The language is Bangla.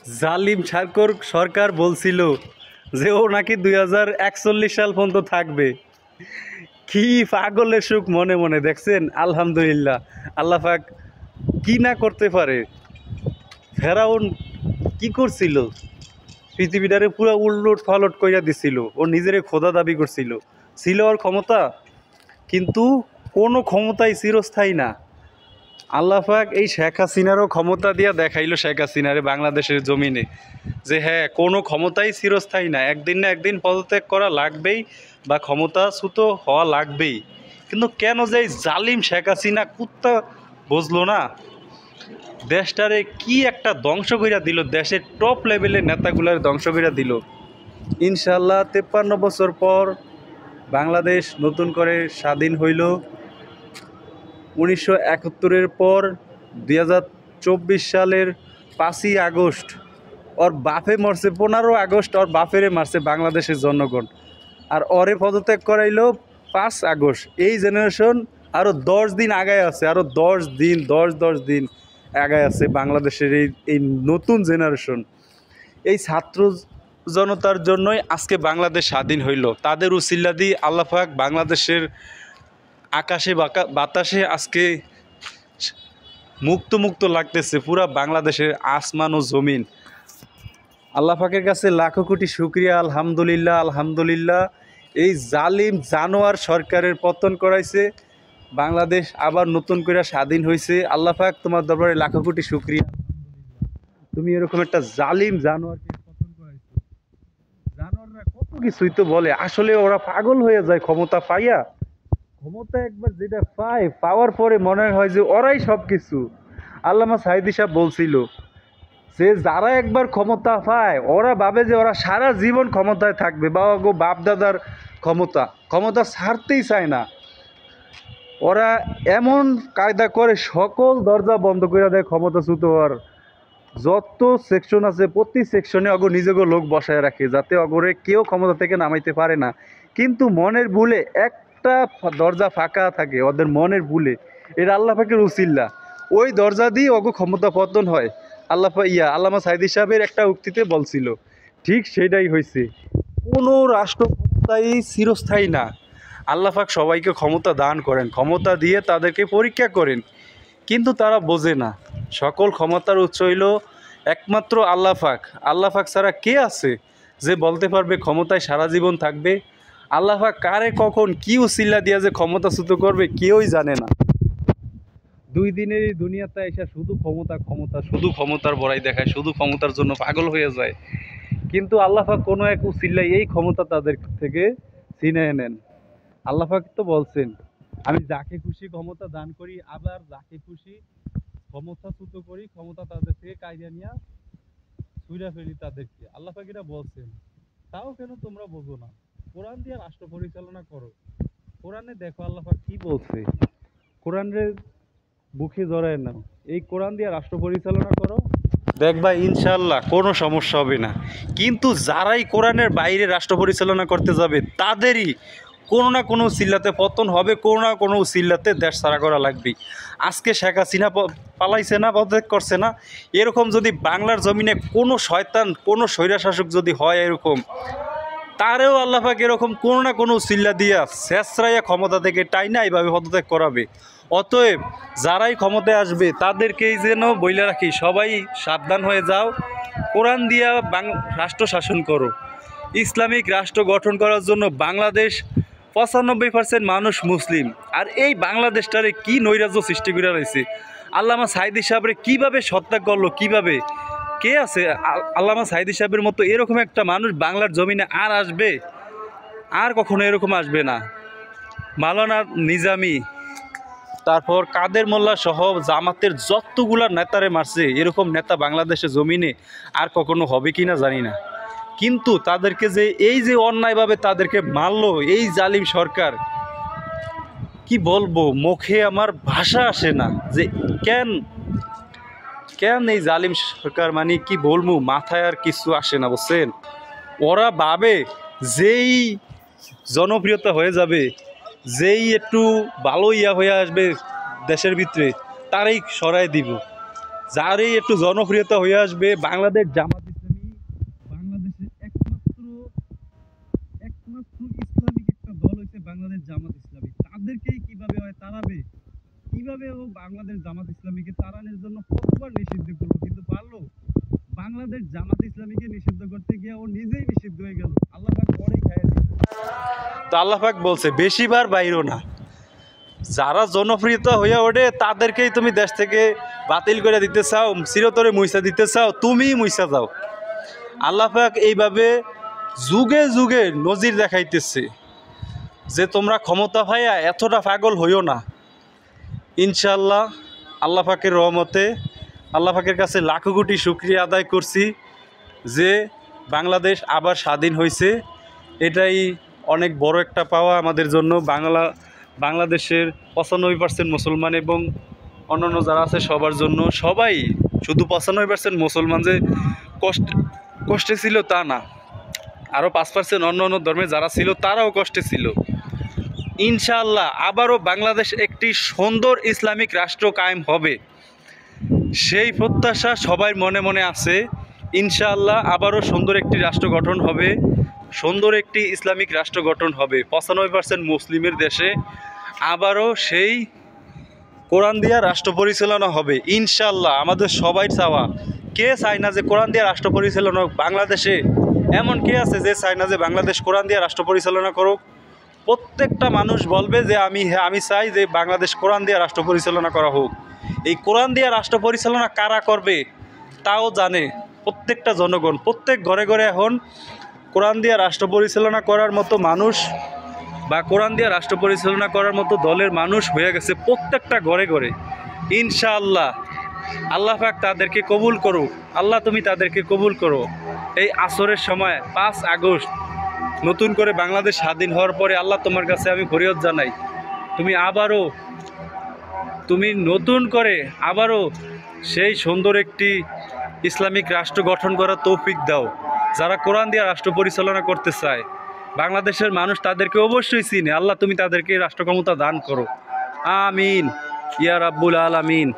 জালিম সরকার বলছিল যে ও নাকি 2041 সাল পর্যন্ত থাকবে। কি পাগলের সুখ মনে মনে, দেখছেন? আলহামদুলিল্লাহ, আল্লাহ পাক কি না করতে পারে। ফেরাউন কি করছিল? পৃথিবীটারে পুরো উলট ফালট কইরা দিছিল। ও নিজেরে খোদা দাবি করছিল, ছিল ওর ক্ষমতা, কিন্তু কোনো ক্ষমতাই চিরস্থায়ী না। আল্লাহ পাক এই শেখ হাসিনারও ক্ষমতা দিয়া দেখাইলো শেখ হাসিনারে বাংলাদেশের জমিনে, যে হ্যাঁ, কোনো ক্ষমতাই চিরস্থায়ী না, একদিন না একদিন পদত্যাগ করা লাগবেই বা ক্ষমতাচ্যুত হওয়া লাগবেই। কিন্তু কেন যে এই জালিম শেখ হাসিনা কুত্তা বুঝলো না? দেশটারে কি একটা ধ্বংস কইরা দিল, দেশের টপ লেভেলের নেতাগুলার ধ্বংস কইরা দিল। ইনশাল্লাহ 53 বছর পর বাংলাদেশ নতুন করে স্বাধীন হইল। 1971-এর পর 2024 সালের 5ই আগস্ট ওর বাপে মরছে, 15 আগস্ট ওর বাপেরে মারছে বাংলাদেশের জনগণ, আর ওরে পদত্যাগ করাইলো 5 আগস্ট। এই জেনারেশন আরও 10 দিন আগায় আছে, আরও 10 দিন, 10 দিন আগায় আছে বাংলাদেশের এই নতুন জেনারেশন। এই ছাত্র জনতার জন্যই আজকে বাংলাদেশ স্বাধীন হইল। তাদের উসিলা দিয়ে আল্লাহ পাক বাংলাদেশের আকাশে বাতাসে আজকে মুক্ত মুক্ত লাগতেছে পুরা বাংলাদেশের আসমান ও জমিন। আল্লাহ পাকের কাছে লাখো কোটি শুকরিয়া। আলহামদুলিল্লাহ, আলহামদুলিল্লাহ। এই জালিম জানোয়ার সরকারের পতন করাইছে, বাংলাদেশ আবার নতুন করে স্বাধীন হয়েছে। আল্লাহ পাক তোমার দরবারে লাখো কোটি শুকরিয়া। তুমি এরকম একটা জালিম জানোয়ারকে পতন করাইছো। জানোয়াররা কত কিছুই তো বলে, আসলে ওরা পাগল হয়ে যায় ক্ষমতা পাইয়া। ক্ষমতা একবার যেটা পায়, পাওয়ার পরে মনে হয় যে ওরাই সব কিছু। আল্লামা সাঈদী সাহেব বলছিল যে যারা একবার ক্ষমতা পায় ওরা ভাবে যে ওরা সারা জীবন ক্ষমতায় থাকবে, বা গো বাপ দাদার ক্ষমতা ছাড়তেই চায় না। ওরা এমন কায়দা করে সকল দরজা বন্ধ করে দেয় ক্ষমতাচ্যুত হওয়ার। যত সেকশন আছে প্রতি সেকশনে অগো নিজেকে লোক বসায় রাখে, যাতে অগরে কেউ ক্ষমতা থেকে নামাইতে পারে না। কিন্তু মনের ভুলে একটা দরজা ফাঁকা থাকে ওদের, মনের ভুলে। এটা আল্লাহ পাকের উসিল্লা, ওই দরজা দিয়ে অগো ক্ষমতা পতন হয়। আল্লামা সাঈদী সাহেবের একটা উক্তিতে বলছিল, ঠিক সেটাই হয়েছে। কোনো রাষ্ট্র ক্ষমতাই চিরস্থায়ী না। আল্লাহ পাক সবাইকে ক্ষমতা দান করেন, ক্ষমতা দিয়ে তাদেরকে পরীক্ষা করেন, কিন্তু তারা বোঝে না। সকল ক্ষমতার উৎস হইল একমাত্র আল্লাহ পাক। আল্লাহ পাক ছাড়া কে আছে যে বলতে পারবে ক্ষমতায় সারা জীবন থাকবে? আল্লাহ পাক কারে কখন কি উসিলা দিয়া যে ক্ষমতাচ্যুত করবে কেউই জানে না। 2 দিনের এই দুনিয়াতে এসে শুধু ক্ষমতা ক্ষমতা, শুধু ক্ষমতার বড়াই দেখায়, শুধু ক্ষমতার জন্য পাগল হয়ে যায়। কিন্তু আল্লাহ পাক কোনো এক উসিলায় এই ক্ষমতা তাদের থেকে ছিনিয়ে নেন। আল্লাহ পাক তো বলছেন, আমি যাকে খুশি ক্ষমতা দান করি, আবার যাকে খুশি ক্ষমতাচ্যুত করি, ক্ষমতা তাদের থেকে কাইরা নিয়ে ছুঁড়া ফেলি তাদেরকে। আল্লাহ পাক এটা বলছেন। তাও কেন তোমরা বোঝো না? কোরআন দিয়ে রাষ্ট্র পরিচালনা করো। কোরআনে দেখো আল্লাহ পাক কি বলছে, কোরআনের বুকে জড়ায় নাও, এই কোরআন দিয়ে রাষ্ট্র পরিচালনা করো, দেখবা ইনশাআল্লাহ কোনো সমস্যা হবে না। কিন্তু যারাই কোরআনের বাইরে রাষ্ট্র পরিচালনা করতে যাবে তাদেরই কোনো না কোনো উসিলাতে পতন হবে, কোনো না কোনো উসিলাতে দেশ ছাড়া করা লাগবে। আজকে শেখ হাসিনা পালাইছে না, পদত্যাগ করছে না, এরকম যদি বাংলার জমিনে কোনো শয়তান, কোনো স্বৈরাশাসক যদি হয় এরকম, তারেও আল্লাহ পাক এরকম কোনো না কোনো উসিলা দিয়া শেষরাইয়া ক্ষমতা থেকে টাইনা এইভাবে পদত্যাগ করাবে। অতএব যারাই ক্ষমতায় আসবে তাদেরকেই যেন বইলা রাখি, সবাই সাবধান হয়ে যাও, কোরআন দিয়া রাষ্ট্র শাসন করো। ইসলামিক রাষ্ট্র গঠন করার জন্য বাংলাদেশ 95% মানুষ মুসলিম, আর এই বাংলাদেশটারে কি নৈরাজ্য সৃষ্টি করে রয়েছে। আল্লামা সাঈদী সাহেবরে কীভাবে হত্যা করলো, কীভাবে, কে আছে? আল্লামা সাঈদী সাহেবের মতো এরকম একটা মানুষ বাংলার জমিনে আর আসবে? আর কখনো এরকম আসবে না। মাওলানা নিজামী, তারপর কাদের মোল্লা সহ জামাতের যতগুলা নেতারে মারছে, এরকম নেতা বাংলাদেশের জমিনে আর কখনো হবে কি না জানি না। কিন্তু তাদেরকে যে এই যে অন্যায়ভাবে তাদেরকে মারলো এই জালিম সরকার, কি বলবো, মুখে আমার ভাষা আসে না যে কেন কেন এই জালিম সরকার, মানে কি বলবো, মাথায় আর কিছু আসে না, বুঝছেন? ওরা ভাবে যেই জনপ্রিয়তা হয়ে যাবে, যেই একটু ভালো হয়ে আসবে দেশের ভিতরে, তারাই সরাই দিব। যারই একটু জনপ্রিয়তা হয়ে আসবে, বাংলাদেশ জামাত ইসলামী বাংলাদেশের একমাত্র ইসলামিক একটা দল হচ্ছে বাংলাদেশ জামাত ইসলামী। তাদেরকেই কিভাবে হয় তাড়াবে, কিভাবে ও বাংলাদেশ জামাত ইসলামীকে তাড়ানোর জন্য কতবার নিষিদ্ধ করলো, কিন্তু পারলো? বাংলাদেশ জামাত ইসলামীকে নিষিদ্ধ করতে গিয়ে ও নিজেই নিষিদ্ধ হয়ে গেল। আল্লাহ পাক পরেই খাইয়ে দিল। তো আল্লাহ পাক বলছে বেশিবার বাইরো না, যারা জনপ্রিয়তা হয়ে ওঠে তাদেরকেই তুমি দেশ থেকে বাতিল করে দিতে চাও, চিরতরে মুইসা দিতে চাও, তুমিই মুইসা যাও। আল্লাহ পাক এইভাবে যুগে যুগে নজির দেখাইতেছে যে তোমরা ক্ষমতা পাইয়া এতটা পাগল হইও না। ইনশাআল্লাহ আল্লাহ পাকের রহমতে আল্লাহ পাকের কাছে লাখো কোটি শুকরিয়া আদায় করছি যে বাংলাদেশ আবার স্বাধীন হয়েছে। এটাই অনেক বড় একটা পাওয়া আমাদের জন্য। বাংলাদেশের 95% মুসলমান এবং অন্যান্য যারা আছে সবার জন্য, সবাই, শুধু 95% মুসলমান যে কষ্টে ছিল তা না, আরও 5% অন্য অন্য ধর্মের যারা ছিল তারাও কষ্টে ছিল। ইনশাআল্লাহ আবারও বাংলাদেশ একটি সুন্দর ইসলামিক রাষ্ট্র কায়েম হবে, সেই প্রত্যাশা সবার মনে মনে আছে। ইনশাআল্লাহ আবারও সুন্দর একটি রাষ্ট্র গঠন হবে, সুন্দর একটি ইসলামিক রাষ্ট্র গঠন হবে 95% মুসলিমের দেশে। আবারও সেই কোরআন দিয়া রাষ্ট্র পরিচালনা হবে ইনশাআল্লাহ। আমাদের সবাই চাওয়া, কে চায় না যে কোরআন দিয়া রাষ্ট্র পরিচালনা হোক বাংলাদেশে? এমন কে আছে যে চায় না যে বাংলাদেশ কোরআন দিয়া রাষ্ট্র পরিচালনা করুক? প্রত্যেকটা মানুষ বলবে যে আমি চাই যে বাংলাদেশ কোরআন দিয়া রাষ্ট্র পরিচালনা করা হোক। এই কোরআন দিয়া রাষ্ট্র পরিচালনা কারা করবে তাও জানে প্রত্যেকটা জনগণ। প্রত্যেক ঘরে ঘরে এখন কোরআন দিয়া রাষ্ট্র পরিচালনা করার মতো মানুষ বা কোরআন দিয়া রাষ্ট্র পরিচালনা করার মতো দলের মানুষ হয়ে গেছে প্রত্যেকটা ঘরে ঘরে। ইনশাআল্লাহ আল্লাহ পাক তাদেরকে কবুল করো। আল্লাহ তুমি তাদেরকে কবুল করো। এই আসরের সময় 5 আগস্ট নতুন করে বাংলাদেশ স্বাধীন হওয়ার পরে আল্লাহ তোমার কাছে আমি ফরিয়াদ জানাই, তুমি নতুন করে আবারও সেই সুন্দর একটি ইসলামিক রাষ্ট্র গঠন করার তৌফিক দাও। যারা কোরআন দিয়ে রাষ্ট্র পরিচালনা করতে চায়, বাংলাদেশের মানুষ তাদেরকে অবশ্যই চিনে। আল্লাহ তুমি তাদেরকে রাষ্ট্র ক্ষমতা দান করো। আমিন ইয়া রাব্বুল আলামিন।